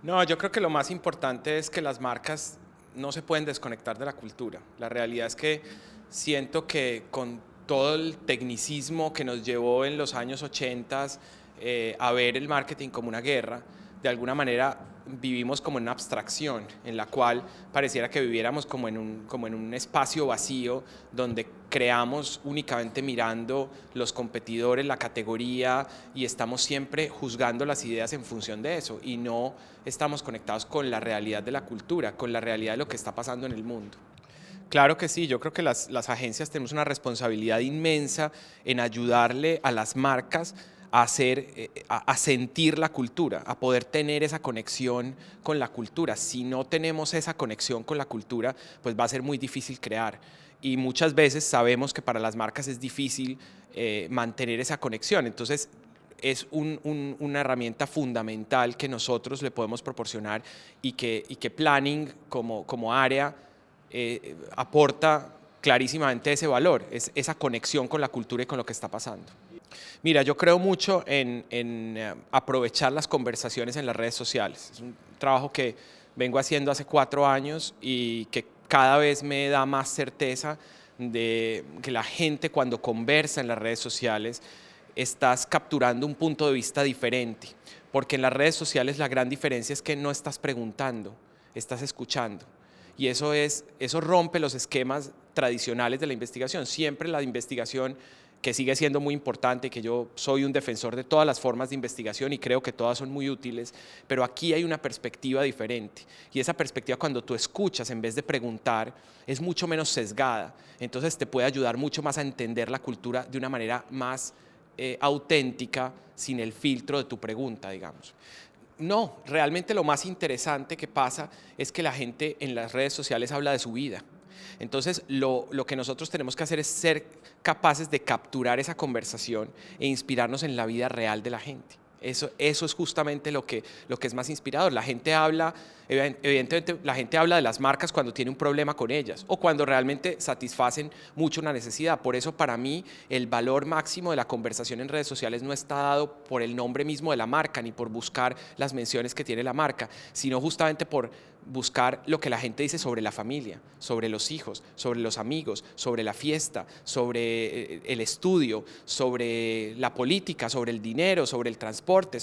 No, yo creo que lo más importante es que las marcas no se pueden desconectar de la cultura. La realidad es que siento que con todo el tecnicismo que nos llevó en los años 80 a ver el marketing como una guerra, de alguna manera vivimos como en una abstracción en la cual pareciera que viviéramos como en un espacio vacío donde creamos únicamente mirando los competidores, la categoría, y estamos siempre juzgando las ideas en función de eso y no estamos conectados con la realidad de la cultura, con la realidad de lo que está pasando en el mundo. Claro que sí, yo creo que las agencias tenemos una responsabilidad inmensa en ayudarle a las marcas a hacer, a sentir la cultura, a poder tener esa conexión con la cultura. Si no tenemos esa conexión con la cultura, pues va a ser muy difícil crear. Y muchas veces sabemos que para las marcas es difícil mantener esa conexión. Entonces, es una herramienta fundamental que nosotros le podemos proporcionar y que Planning como área aporta clarísimamente ese valor, es esa conexión con la cultura y con lo que está pasando. Mira, yo creo mucho en aprovechar las conversaciones en las redes sociales. Es un trabajo que vengo haciendo hace 4 años y que cada vez me da más certeza de que la gente cuando conversa en las redes sociales estás capturando un punto de vista diferente, porque en las redes sociales la gran diferencia es que no estás preguntando, estás escuchando. Y eso rompe los esquemas tradicionales de la investigación. Siempre la investigación, que sigue siendo muy importante, que yo soy un defensor de todas las formas de investigación y creo que todas son muy útiles, pero aquí hay una perspectiva diferente. Y esa perspectiva, cuando tú escuchas en vez de preguntar, es mucho menos sesgada. Entonces te puede ayudar mucho más a entender la cultura de una manera más auténtica, sin el filtro de tu pregunta, digamos. No, realmente lo más interesante que pasa es que la gente en las redes sociales habla de su vida. Entonces, lo que nosotros tenemos que hacer es ser capaces de capturar esa conversación e inspirarnos en la vida real de la gente. Eso es justamente lo que es más inspirador. La gente habla, evidentemente, la gente habla de las marcas cuando tiene un problema con ellas o cuando realmente satisfacen mucho una necesidad. Por eso, para mí, el valor máximo de la conversación en redes sociales no está dado por el nombre mismo de la marca ni por buscar las menciones que tiene la marca, sino justamente por buscar lo que la gente dice sobre la familia, sobre los hijos, sobre los amigos, sobre la fiesta, sobre el estudio, sobre la política, sobre el dinero, sobre el transporte,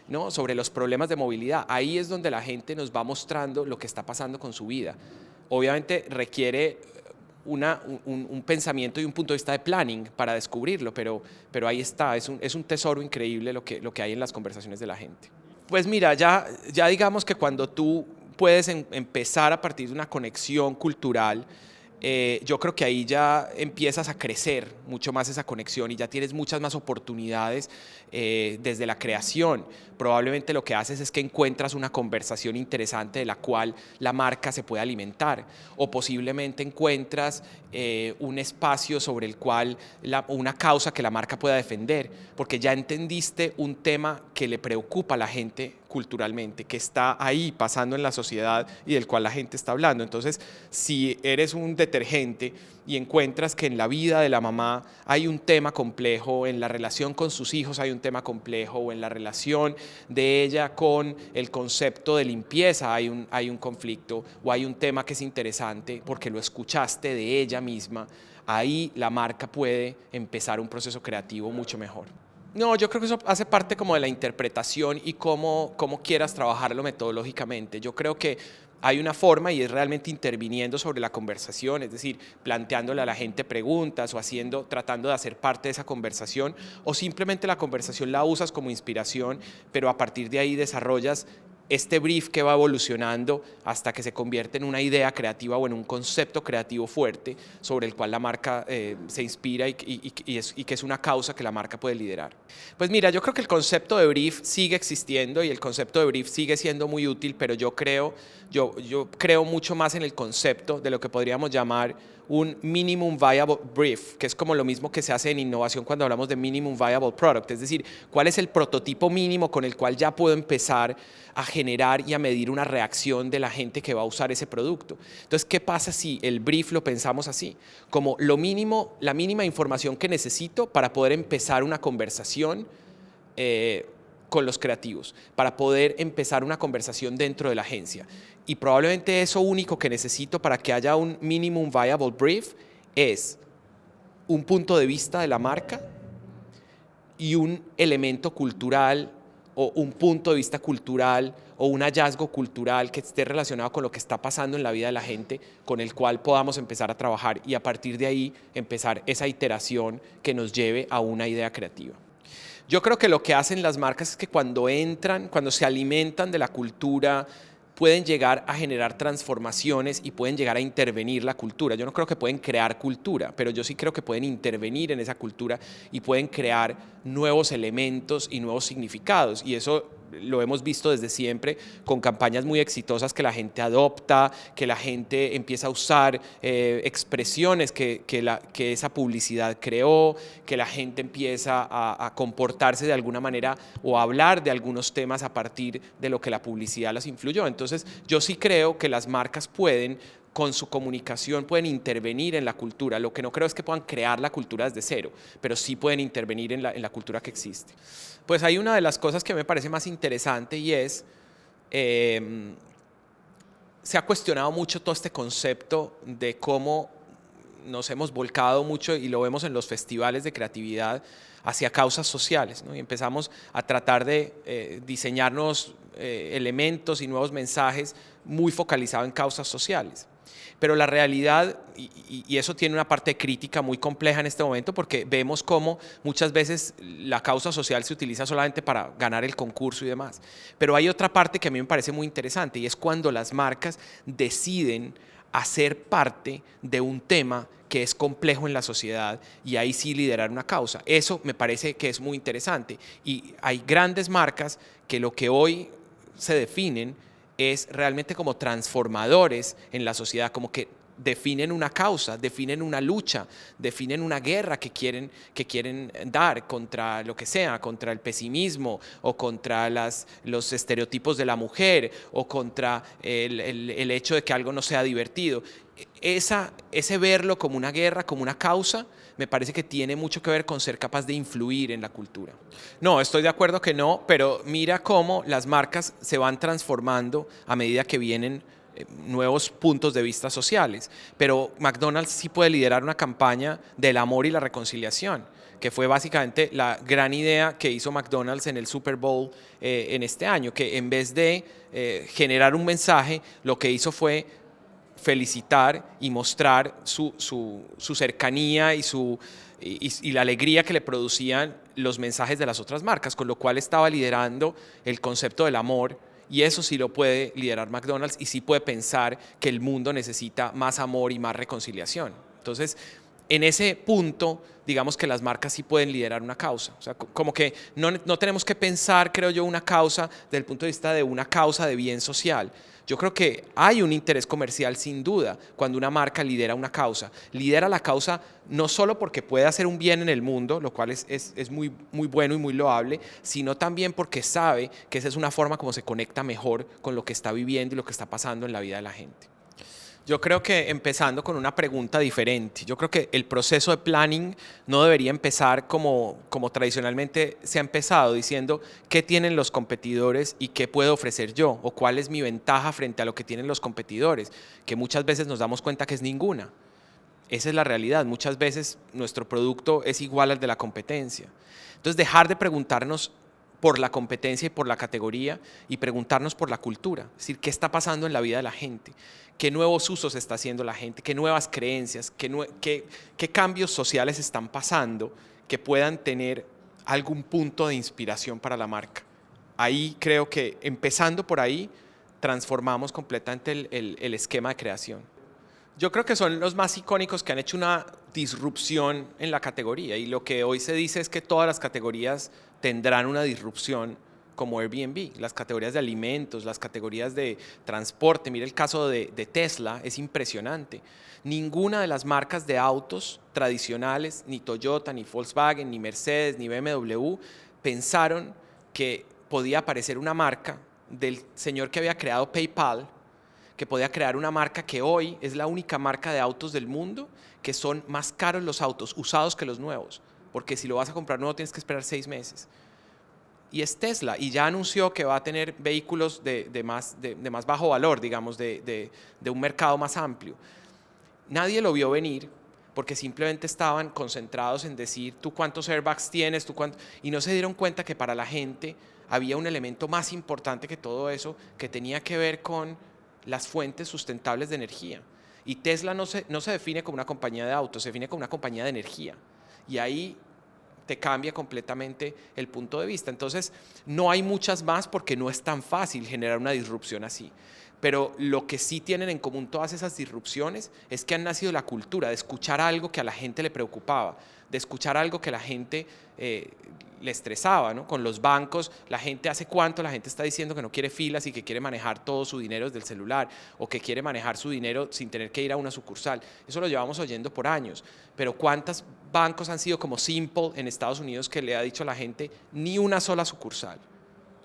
¿no? Sobre los problemas de movilidad. Ahí es donde la gente nos va mostrando lo que está pasando con su vida. Obviamente requiere un pensamiento y un punto de vista de planning para descubrirlo, pero ahí está, es un tesoro increíble lo que hay en las conversaciones de la gente. Pues mira, ya digamos que cuando tú puedes empezar a partir de una conexión cultural, yo creo que ahí ya empiezas a crecer mucho más esa conexión y ya tienes muchas más oportunidades desde la creación. Probablemente lo que haces es que encuentras una conversación interesante de la cual la marca se puede alimentar, o posiblemente encuentras un espacio sobre el cual una causa que la marca pueda defender, porque ya entendiste un tema que le preocupa a la gente culturalmente, que está ahí pasando en la sociedad y del cual la gente está hablando. Entonces, si eres un detergente y encuentras que en la vida de la mamá hay un tema complejo, en la relación con sus hijos hay un tema complejo, o en la relación de ella con el concepto de limpieza hay un conflicto, o hay un tema que es interesante porque lo escuchaste de ella misma, ahí la marca puede empezar un proceso creativo mucho mejor. No, yo creo que eso hace parte como de la interpretación y cómo quieras trabajarlo metodológicamente. Yo creo que hay una forma y es realmente interviniendo sobre la conversación, es decir, planteándole a la gente preguntas o tratando de hacer parte de esa conversación, o simplemente la conversación la usas como inspiración, pero a partir de ahí desarrollas este brief que va evolucionando hasta que se convierte en una idea creativa o en un concepto creativo fuerte sobre el cual la marca se inspira y que es una causa que la marca puede liderar. Pues mira, yo creo que el concepto de brief sigue existiendo y el concepto de brief sigue siendo muy útil, pero yo creo mucho más en el concepto de lo que podríamos llamar un minimum viable brief, que es como lo mismo que se hace en innovación cuando hablamos de minimum viable product, es decir, cuál es el prototipo mínimo con el cual ya puedo empezar a generar y a medir una reacción de la gente que va a usar ese producto. Entonces, ¿qué pasa si el brief lo pensamos así? Como lo mínimo, la mínima información que necesito para poder empezar una conversación con los creativos para poder empezar una conversación dentro de la agencia. Y probablemente eso único que necesito para que haya un minimum viable brief es un punto de vista de la marca y un elemento cultural o un punto de vista cultural o un hallazgo cultural que esté relacionado con lo que está pasando en la vida de la gente, con el cual podamos empezar a trabajar y a partir de ahí empezar esa iteración que nos lleve a una idea creativa. Yo creo que lo que hacen las marcas es que cuando entran, cuando se alimentan de la cultura, pueden llegar a generar transformaciones y pueden llegar a intervenir la cultura. Yo no creo que pueden crear cultura, pero yo sí creo que pueden intervenir en esa cultura y pueden crear nuevos elementos y nuevos significados. Y eso lo hemos visto desde siempre con campañas muy exitosas que la gente adopta, que la gente empieza a usar expresiones que esa publicidad creó, que la gente empieza a comportarse de alguna manera o a hablar de algunos temas a partir de lo que la publicidad las influyó. Entonces, yo sí creo que las marcas pueden, con su comunicación, pueden intervenir en la cultura. Lo que no creo es que puedan crear la cultura desde cero, pero sí pueden intervenir en la cultura que existe. Pues hay una de las cosas que me parece más interesante y es, se ha cuestionado mucho todo este concepto de cómo nos hemos volcado mucho, y lo vemos en los festivales de creatividad, hacia causas sociales, ¿no? Y empezamos a tratar de diseñar nuevos elementos y nuevos mensajes muy focalizados en causas sociales. Pero la realidad, y eso tiene una parte crítica muy compleja en este momento, porque vemos cómo muchas veces la causa social se utiliza solamente para ganar el concurso y demás. Pero hay otra parte que a mí me parece muy interesante, y es cuando las marcas deciden hacer parte de un tema que es complejo en la sociedad y ahí sí liderar una causa. Eso me parece que es muy interesante. Y hay grandes marcas que lo que hoy se definen es realmente como transformadores en la sociedad, como que definen una causa, definen una lucha, definen una guerra que quieren dar contra lo que sea, contra el pesimismo o contra los estereotipos de la mujer o contra el hecho de que algo no sea divertido. Ese verlo como una guerra, como una causa, me parece que tiene mucho que ver con ser capaz de influir en la cultura. No, estoy de acuerdo que no, pero mira cómo las marcas se van transformando a medida que vienen nuevos puntos de vista sociales. Pero McDonald's sí puede liderar una campaña del amor y la reconciliación, que fue básicamente la gran idea que hizo McDonald's en el Super Bowl en este año, que en vez de generar un mensaje, lo que hizo fue felicitar y mostrar su cercanía y la alegría que le producían los mensajes de las otras marcas, con lo cual estaba liderando el concepto del amor, y eso sí lo puede liderar McDonald's y sí puede pensar que el mundo necesita más amor y más reconciliación. Entonces, en ese punto, digamos que las marcas sí pueden liderar una causa. O sea, como que no tenemos que pensar, creo yo, una causa desde el punto de vista de una causa de bien social. Yo creo que hay un interés comercial sin duda cuando una marca lidera una causa. Lidera la causa no solo porque puede hacer un bien en el mundo, lo cual es muy, muy bueno y muy loable, sino también porque sabe que esa es una forma como se conecta mejor con lo que está viviendo y lo que está pasando en la vida de la gente. Yo creo que empezando con una pregunta diferente. Yo creo que el proceso de planning no debería empezar como tradicionalmente se ha empezado, diciendo qué tienen los competidores y qué puedo ofrecer yo, o cuál es mi ventaja frente a lo que tienen los competidores, que muchas veces nos damos cuenta que es ninguna. Esa es la realidad. Muchas veces nuestro producto es igual al de la competencia. Entonces, dejar de preguntarnos por la competencia y por la categoría y preguntarnos por la cultura, es decir, qué está pasando en la vida de la gente, qué nuevos usos está haciendo la gente, qué nuevas creencias, qué cambios sociales están pasando que puedan tener algún punto de inspiración para la marca. Ahí creo que empezando por ahí transformamos completamente el esquema de creación. Yo creo que son los más icónicos que han hecho una disrupción en la categoría, y lo que hoy se dice es que todas las categorías tendrán una disrupción como Airbnb, las categorías de alimentos, las categorías de transporte. Mira el caso de Tesla, es impresionante. Ninguna de las marcas de autos tradicionales, ni Toyota, ni Volkswagen, ni Mercedes, ni BMW, pensaron que podía aparecer una marca del señor que había creado PayPal, que podía crear una marca que hoy es la única marca de autos del mundo que son más caros los autos usados que los nuevos, porque si lo vas a comprar nuevo tienes que esperar 6 meses. y es Tesla, y ya anunció que va a tener vehículos de más bajo valor, digamos, de un mercado más amplio. Nadie lo vio venir porque simplemente estaban concentrados en decir tú cuántos airbags tienes, y no se dieron cuenta que para la gente había un elemento más importante que todo eso, que tenía que ver con las fuentes sustentables de energía. Y Tesla no se define como una compañía de autos, se define como una compañía de energía. Y ahí te cambia completamente el punto de vista. Entonces, no hay muchas más porque no es tan fácil generar una disrupción así. Pero lo que sí tienen en común todas esas disrupciones es que han nacido la cultura de escuchar algo que a la gente le preocupaba, de escuchar algo que a la gente le estresaba, ¿no? Con los bancos, la gente está diciendo que no quiere filas y que quiere manejar todo su dinero desde el celular, o que quiere manejar su dinero sin tener que ir a una sucursal. Eso lo llevamos oyendo por años, pero ¿cuántos bancos han sido como Simple en Estados Unidos, que le ha dicho a la gente ni una sola sucursal,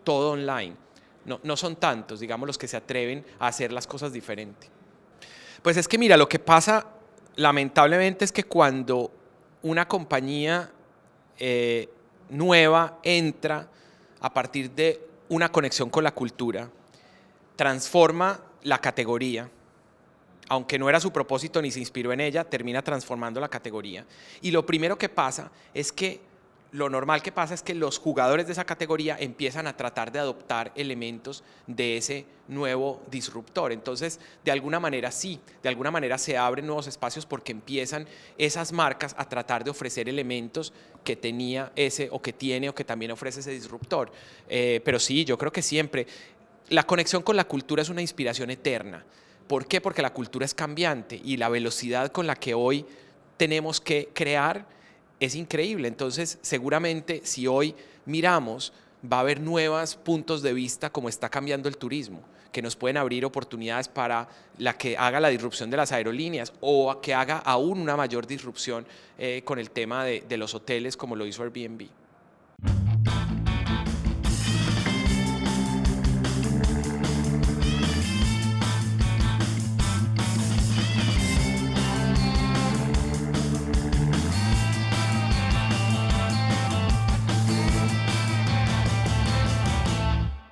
todo online? No son tantos, digamos, los que se atreven a hacer las cosas diferente. Pues es que mira, lo que pasa lamentablemente es que cuando una compañía nueva entra a partir de una conexión con la cultura, transforma la categoría, aunque no era su propósito ni se inspiró en ella, termina transformando la categoría. Y lo primero que pasa es que lo normal que pasa es que los jugadores de esa categoría empiezan a tratar de adoptar elementos de ese nuevo disruptor. Entonces, de alguna manera sí, de alguna manera se abren nuevos espacios porque empiezan esas marcas a tratar de ofrecer elementos que tenía ese, o que tiene, o que también ofrece ese disruptor. Pero sí, yo creo que siempre la conexión con la cultura es una inspiración eterna. ¿Por qué? Porque la cultura es cambiante y la velocidad con la que hoy tenemos que crear es increíble. Entonces, seguramente si hoy miramos, va a haber nuevos puntos de vista, como está cambiando el turismo, que nos pueden abrir oportunidades para la que haga la disrupción de las aerolíneas, o que haga aún una mayor disrupción con el tema de los hoteles, como lo hizo Airbnb.